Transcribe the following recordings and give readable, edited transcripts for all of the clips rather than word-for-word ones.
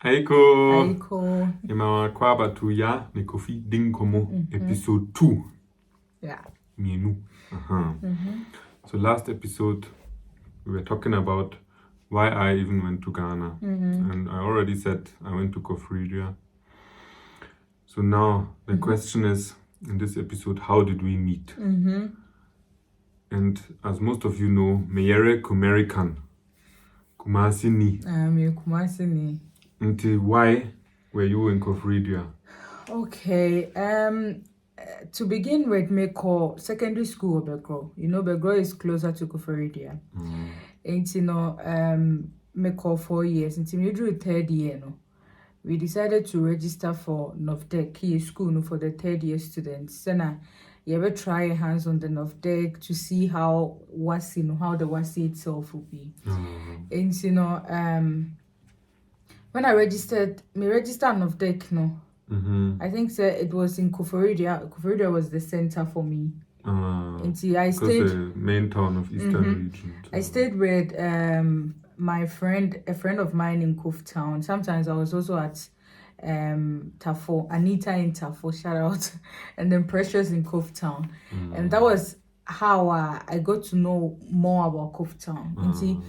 Aiko. Ima kwaba tu ya ni Kofi Nkɔmmɔ episode 2. Yeah. Mienu. So last episode we were talking about why I even went to Ghana. And I already said I went to Kofi. So now the question is, in this episode, how did we meet? And as most of you know, Meyere Kumerikan. Kumasi ni. Kumasi ni. Until why were you in Kofi? Okay. To begin with, me call secondary school Begro. You know, Begro is closer to Kofi. And you know, me call 4 years. Until me drew 3rd year, no. We decided to register for NOVDEC school no, for the 3rd year students. So now, you ever try hands on the NOVDEC to see how the WASI itself will be. And you know, when I registered NOVDEC, no. I think it was in Kofi. Kofi was the center for me. And see, I stayed the main town of Eastern region. So. I stayed with a friend of mine in Kofi town. Sometimes I was also at Tafo, Anita in Tafo, shout out, and then Precious in Kofi town. And that was how I got to know more about Kofi town. And see,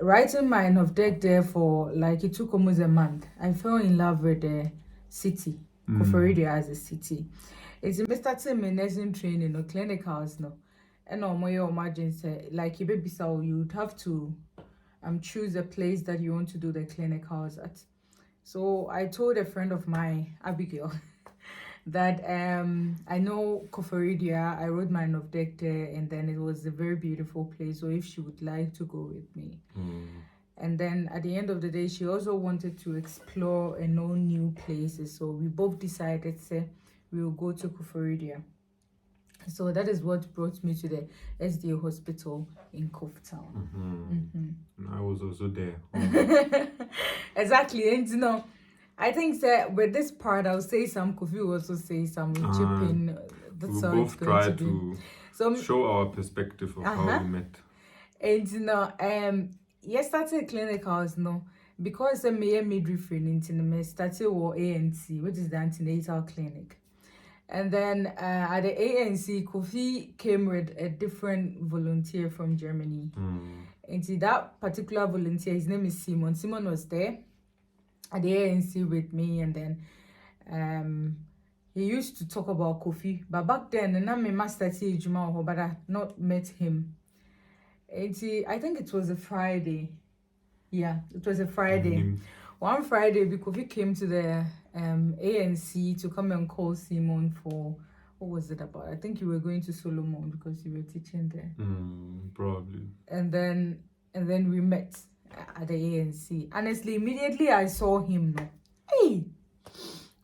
writing my NOVDEC there for like it took almost a month. I fell in love with the city, Kofi as a city. It's me starting my nursing training or clinicals no. And on my emergency, like you baby so you would have to choose a place that you want to do the clinicals at. So I told a friend of mine, Abigail, that I know Kofi. I wrote my NOVDEC there, and then it was a very beautiful place. So if she would like to go with me. And then at the end of the day, she also wanted to explore and know new places. So we both decided, say, we will go to Kofi. So that is what brought me to the SDA hospital in Kofi town. I was also there. Exactly. And you know, I think that with this part, I'll say some, Kofi will also say some, chip in. That's we both try to show our perspective of how we met. And you know, yesterday clinicals, no, because I'm a midwifery in I started with ANC, which is the antenatal clinic. And then at the ANC, Kofi came with a different volunteer from Germany. And see that particular volunteer, his name is Simon. Simon was there at the ANC with me, and then he used to talk about Kofi. But back then, and I'm a master teacher, but I had not met him. And see, I think it was a Friday. Yeah, it was a Friday. One Friday, Kofi came to the ANC to come and call Simon for, what was it about? I think you were going to Solomon because you were teaching there. Probably. And then we met at the ANC. Honestly, immediately I saw him. Hey,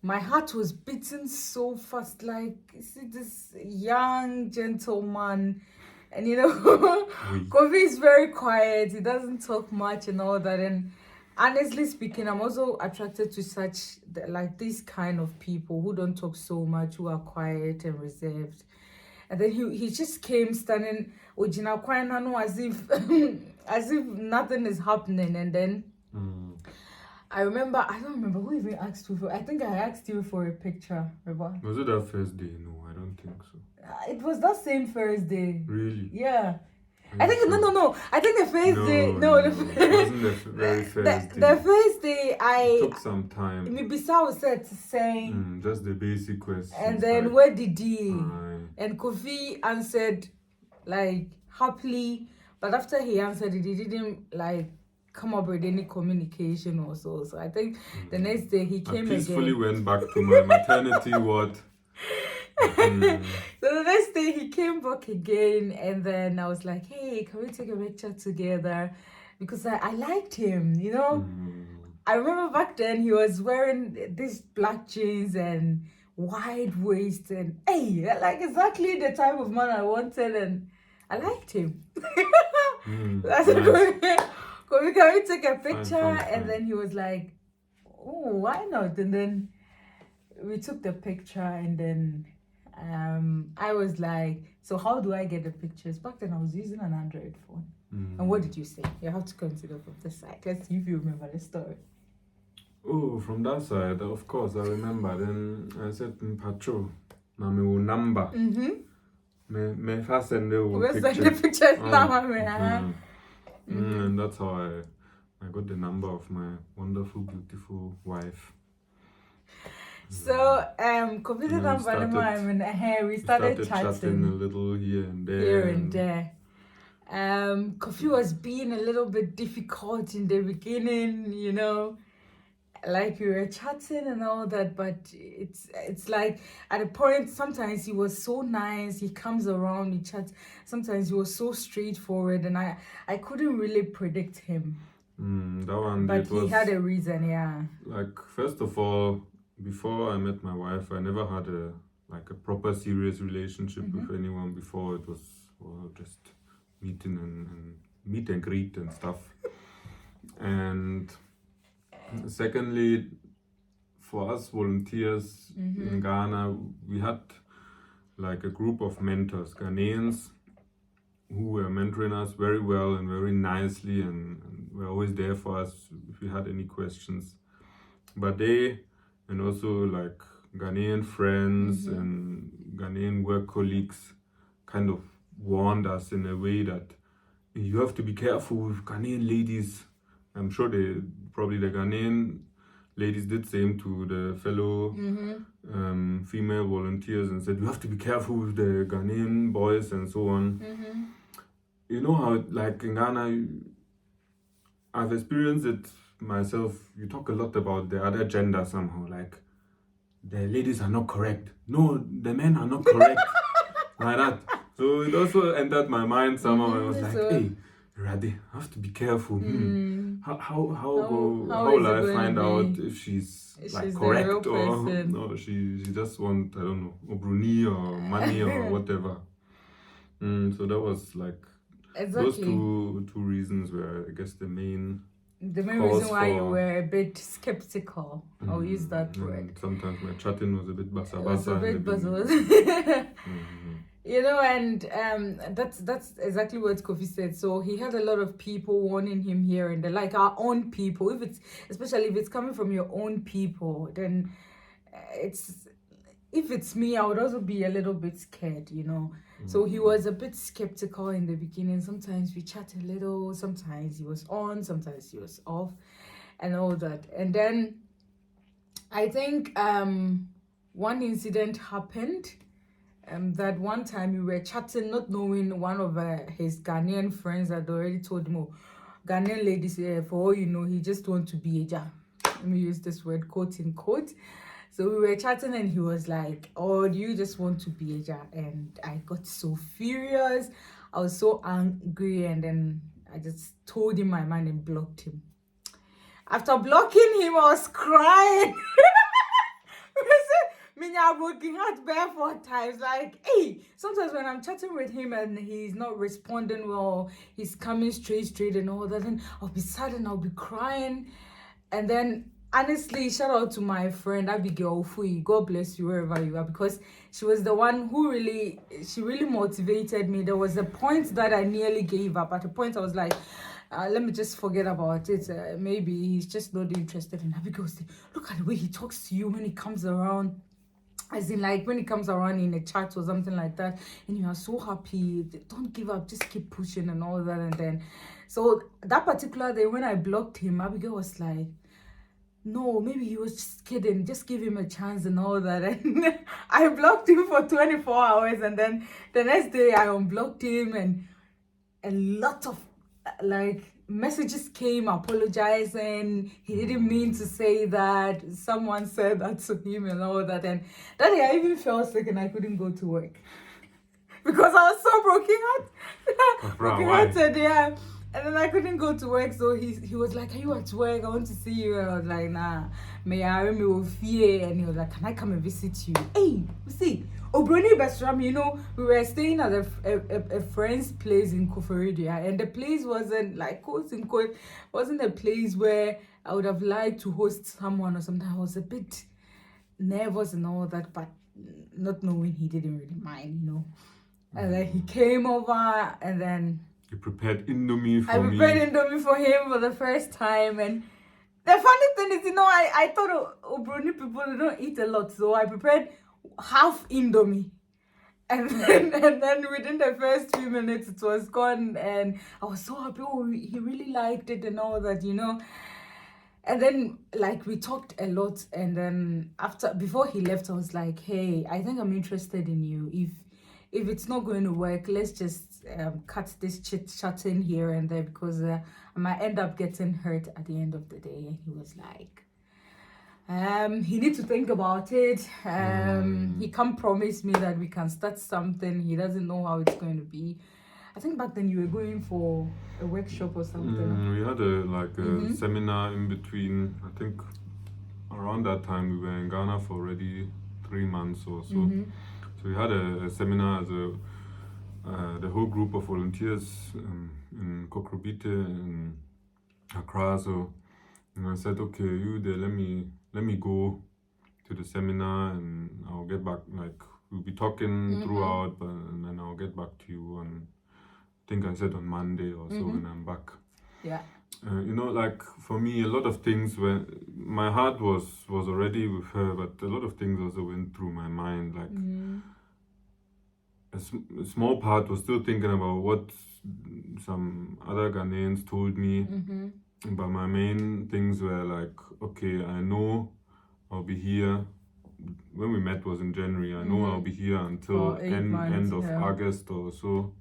my heart was beating so fast. Like, see this young gentleman. And you know, Kofi is very quiet. He doesn't talk much and all that. And honestly speaking, I'm also attracted to such like these kind of people who don't talk so much, who are quiet and reserved. And then he just came standing as if as if nothing is happening. And then I don't remember who even asked you for. I think I asked you for a picture. Remember? Was it that first day? No, I don't think so. It was that same first day. Really? Yeah. I think no. I think the first day. No, it wasn't the very first day. The first day it took some time. Maybe Sao said to say just the basic questions. And then like, where did he? And Kofi answered like happily, but after he answered it, he didn't like come up with any communication or so. So I think the next day he came I peacefully went back to my maternity ward. So the next day he came back again, and then I was like, hey, can we take a picture together? Because I liked him, you know. I remember back then he was wearing these black jeans and wide waist, and hey, like exactly the type of man I wanted, and I liked him. I said, can we take a picture? Fine. And then he was like, oh, why not? And then we took the picture, and then I was like, so how do I get the pictures? Back then I was using an Android phone. And what did you say? You have to consider from the side. Let's see if you remember the story. Oh, from that side, of course, I remember. Then I said, Pacho, Mami will number. Me first send the We'll send picture. the pictures now, Mami. And that's how I got the number of my wonderful, beautiful wife. So, Kofi said we started chatting a little here and there. Kofi was being a little bit difficult in the beginning, you know, like we were chatting and all that, but it's like at a point sometimes he was so nice, he comes around, he chats, sometimes he was so straightforward, and I couldn't really predict him. That one, but he had a reason. Like, first of all, before I met my wife, I never had a proper serious relationship with anyone before. It was just meeting and meet and greet and stuff. And secondly, for us volunteers in Ghana, we had like a group of mentors, Ghanaians, who were mentoring us very well and very nicely, and were always there for us if we had any questions. But they, and also like Ghanaian friends and Ghanaian work colleagues, kind of warned us in a way that you have to be careful with Ghanaian ladies. I'm sure the Ghanaian ladies did same to the fellow female volunteers and said, you have to be careful with the Ghanaian boys and so on. You know how, like in Ghana, I've experienced it myself. You talk a lot about the other gender somehow, like the ladies are not correct. No, the men are not correct. Like that. So it also entered my mind somehow. I was like, hey, Radhi, I have to be careful. How will I find out if she's like correct or no? She just want, I don't know, obruni or money or whatever. So that was like those two reasons were, I guess, the main reason why you were a bit skeptical. I'll use that word. Sometimes my chatting was a bit basa. You know, and that's exactly what Kofi said. So he had a lot of people warning him here and there, like our own people. Especially if it's coming from your own people, then if it's me, I would also be a little bit scared, you know. So he was a bit skeptical in the beginning. Sometimes we chat a little, sometimes he was on, sometimes he was off, and all that. And then I think one incident happened. That one time we were chatting, not knowing one of his Ghanaian friends had already told him, Ghanaian ladies, for all you know, he just wants to be a ja. Let me use this word, quote in quote. So we were chatting and he was like, oh, do you just want to be a ja? And I got so furious. I was so angry, and then I just told him my mind and blocked him. After blocking him, I was crying. I broken heart bare 4 times. Like, hey, sometimes when I'm chatting with him and he's not responding well, he's coming straight and all that, and I'll be sad and I'll be crying. And then honestly, shout out to my friend Abigail Fui. God bless you wherever you are, because she was the one who really motivated me. There was a point that I nearly gave up. At a point I was like, let me just forget about it. Maybe he's just not interested. And Abigail said, look at the way he talks to you when he comes around. As in, like, when he comes around in a chat or something like that, and you are so happy, don't give up, just keep pushing and all that. And then, so that particular day when I blocked him, Abigail was like, no, maybe he was just kidding, just give him a chance and all that. And I blocked him for 24 hours, and then the next day I unblocked him, and a lot of like messages came apologizing. He didn't mean to say that. Someone said that to him and all that. And that day I even felt sick and I couldn't go to work because I was so broken-hearted. Yeah. And then I couldn't go to work, so he was like, are you at work? I want to see you. And I was like, nah, may I me with fear? And he was like, can I come and visit you? Hey, see, Obroni Bestram, you know, we were staying at a friend's place in Kofi, and the place wasn't like, quote unquote, wasn't a place where I would have liked to host someone or something. I was a bit nervous and all that, but not knowing he didn't really mind, you know. And then he came over, and then you prepared Indomie for me. I prepared Indomie for him for the first time, and The funny thing is, I thought Obroni people don't eat a lot, so I prepared half Indomie. And then within the first few minutes, it was gone, and I was so happy. Oh, he really liked it and all that, And then, like, we talked a lot, and then before he left, I was like, hey, I think I'm interested in you. If it's not going to work, let's just cut this chit-chatting here and there, because I might end up getting hurt at the end of the day. And he was like, he needs to think about it. He can't promise me that we can start something. He doesn't know how it's going to be. I think back then you were going for a workshop or something. We had a seminar in between. I think around that time we were in Ghana for already 3 months or so. So we had a seminar as the whole group of volunteers in Kokrobite in Accra. So I said, okay, you there, let me go to the seminar and I'll get back. Like, we'll be talking throughout, and then I'll get back to you on, I think I said on Monday or so when I'm back. Yeah. Like, for me, a lot of things, when my heart was already with her, but a lot of things also went through my mind. Like, a small part was still thinking about what some other Ghanaians told me. But my main things were like, okay, I know I'll be here. When we met was in January. I know I'll be here until end of August or so.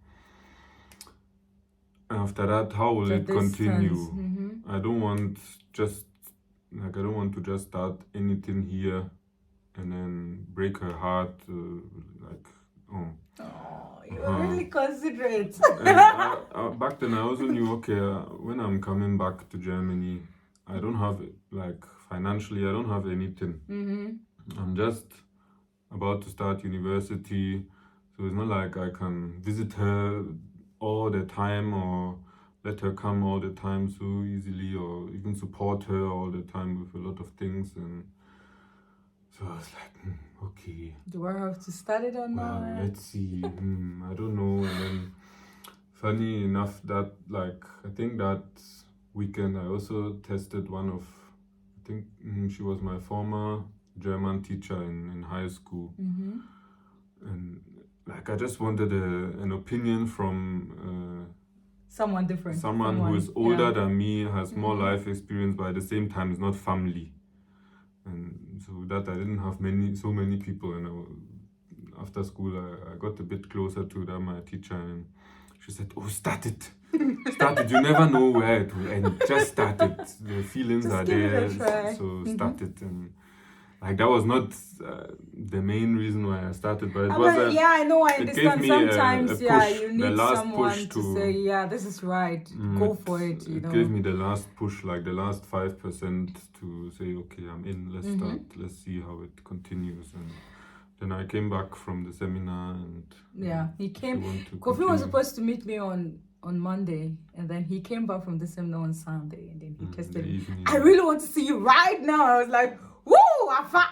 After that, how will it continue? I don't want to just start anything here and then break her heart. You're really considerate. Back then I also knew, okay, when I'm coming back to Germany, I don't have, like, financially, I don't have anything. I'm just about to start university, so it's not like I can visit her all the time or let her come all the time so easily, or even support her all the time with a lot of things. And so I was like, okay. Do I have to start it or not? Well, let's see. I don't know. And then, funny enough, that, like, I think that weekend I also tested one of, I think she was my former German teacher in high school. And, like, I just wanted an opinion from someone different. Someone who is older than me, has more life experience, but at the same time is not family. And so that I didn't have so many people, and after school I got a bit closer to them, my teacher, and she said, "Oh, start it. You never know where it will end. Just start it. The feelings just are there, so start it." And like, that was not the main reason why I started, but it was I know, I understand. Sometimes, a push, you need someone push to say, yeah, this is right. Go for it. It gave me the last push, like the last 5% to say, okay, I'm in. Let's start. Let's see how it continues. And then I came back from the seminar, and he came. Kofi was supposed to meet me on Monday, and then he came back from the seminar on Sunday, and then he tested me. I really want to see you right now. I was like, woo, Afa.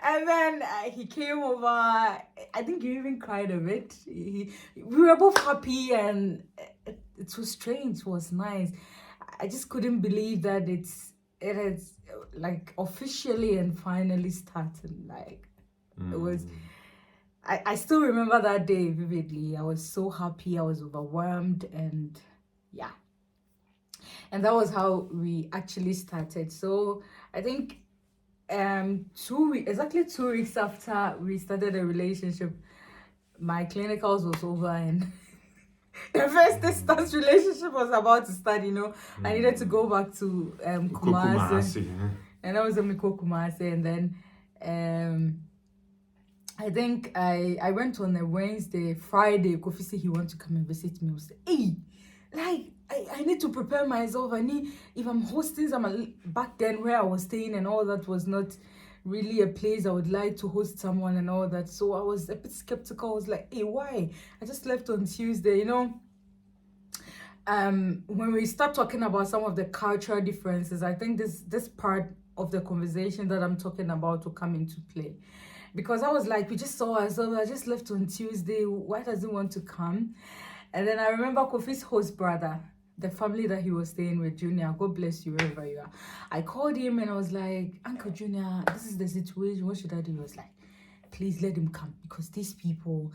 And then he came over. I think he even cried a bit. We were both happy, and it was strange. It was nice. I just couldn't believe that it has, like, officially and finally started. Like, it was. I still remember that day vividly. I was so happy. I was overwhelmed, and yeah. And that was how we actually started. So I think 2 weeks, exactly 2 weeks after we started a relationship, my clinicals was over, and the first distance relationship was about to start. I needed to go back to Kumasi, and I was in Kumasi, and then I think I went on a Wednesday. Friday, Kofi said he wanted to come and visit me. I was like, hey, like, I need to prepare myself. If I'm hosting some, back then where I was staying and all that was not really a place I would like to host someone and all that. So I was a bit skeptical. I was like, hey, why? I just left on Tuesday, when we start talking about some of the cultural differences, I think this part of the conversation that I'm talking about will come into play. Because I was like, we just saw ourselves, I just left on Tuesday, why does he want to come? And then I remember Kofi's host brother the family that he was staying with, Junior, God bless you wherever you are. I called him and I was like, Uncle Junior, this is the situation. What should I do? He was like, please let him come because these people,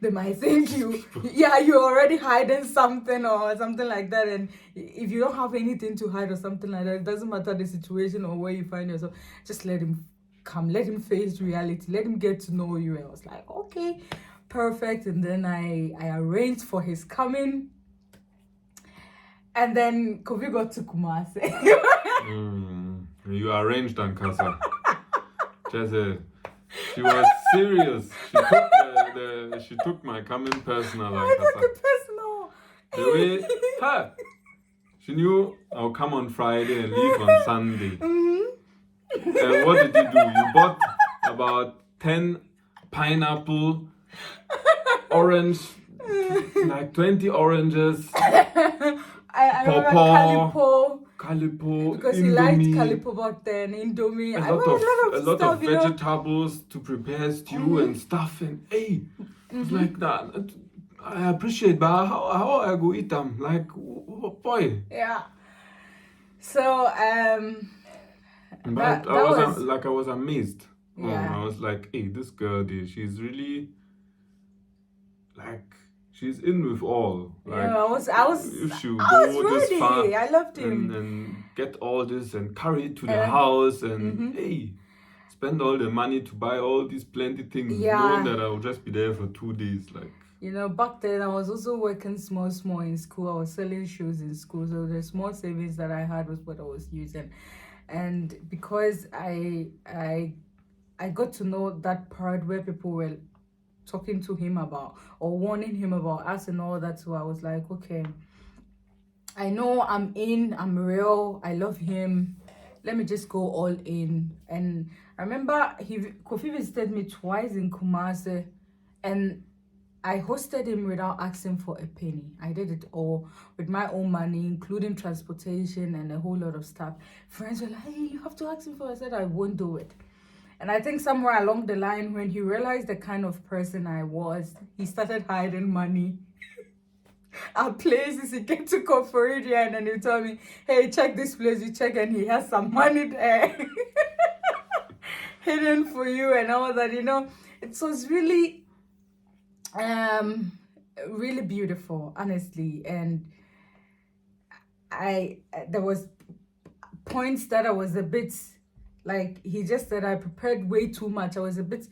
they might think you're already hiding something or something like that. And if you don't have anything to hide or something like that, it doesn't matter the situation or where you find yourself. Just let him come. Let him face reality. Let him get to know you. And I was like, okay, perfect. And then I arranged for his coming. And then Kofi got to Kumasi. You arranged Ankasa. She was serious. She took my coming personal. I took it personal. The way she knew I'll come on Friday and leave on Sunday. And what did you do? You bought about 10 pineapple, orange, like 20 oranges. I remember Calipo, because Indomie, he liked Calipo back then. Indomie, a lot of vegetables to prepare stew and stuff. And it was like that. I appreciate, but how I go eat them? Like, boy. Yeah. So but I was amazed. Yeah. I was like, hey, this girl, she's really like. She's in with all. Like, yeah, I was if she I go was this ready. far I loved him. and get all this and carry it to the house and spend all the money to buy all these plenty things, knowing that I'll just be there for 2 days. Like, back then I was also working small in school. I was selling shoes in school, so the small savings that I had was what I was using. And because I got to know that part where people were talking to him about or warning him about us and all that, so I was like, okay, I know I'm real, I love him, let me just go all in. And I remember Kofi visited me twice in Kumasi and I hosted him without asking for a penny. I did it all with my own money, including transportation and a whole lot of stuff. Friends were like, hey, you have to ask him for it. I said I won't do it. And I think somewhere along the line, when he realized the kind of person I was, he started hiding money at places. He came to Kofi and then he told me, hey, check this place. You check and he has some money there hidden for you and all that, It was really, really beautiful, honestly. And there was points that I was a bit... Like, he just said I prepared way too much. I was a bit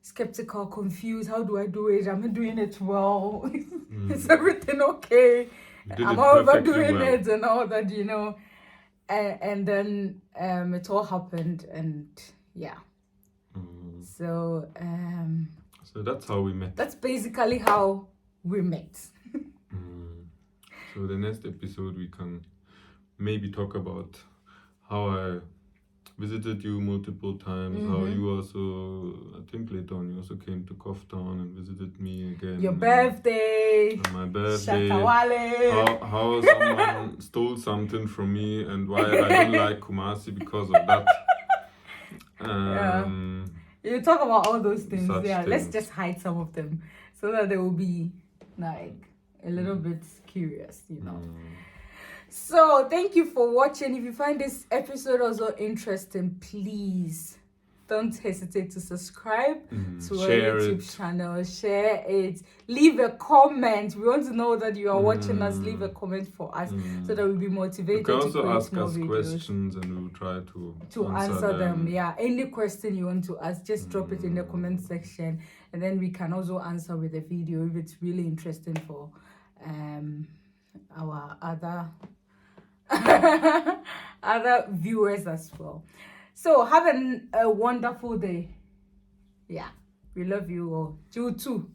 skeptical, confused. How do I do it? Am I doing it well? Is everything okay? Am I overdoing it and all that, And then it all happened and yeah. So that's how we met. That's basically how we met. So the next episode we can maybe talk about how I visited you multiple times, how you also, I think later on, you also came to Kofi Town and visited me again. Your birthday. My birthday. Shatawale. How someone stole something from me and why I don't like Kumasi because of that. You talk about all those things. Things. Let's just hide some of them so that they will be like a little bit curious, So thank you for watching. If you find this episode also interesting, please don't hesitate to subscribe to our YouTube channel. Share it. Leave a comment. We want to know that you are watching us. Leave a comment for us so that we'll be motivated. You can also to ask more us videos. Questions and we'll try to answer them. Yeah, any question you want to ask, just drop it in the comment section, and then we can also answer with a video if it's really interesting for our other viewers as well. So have a wonderful day. Yeah, we love you all. You too.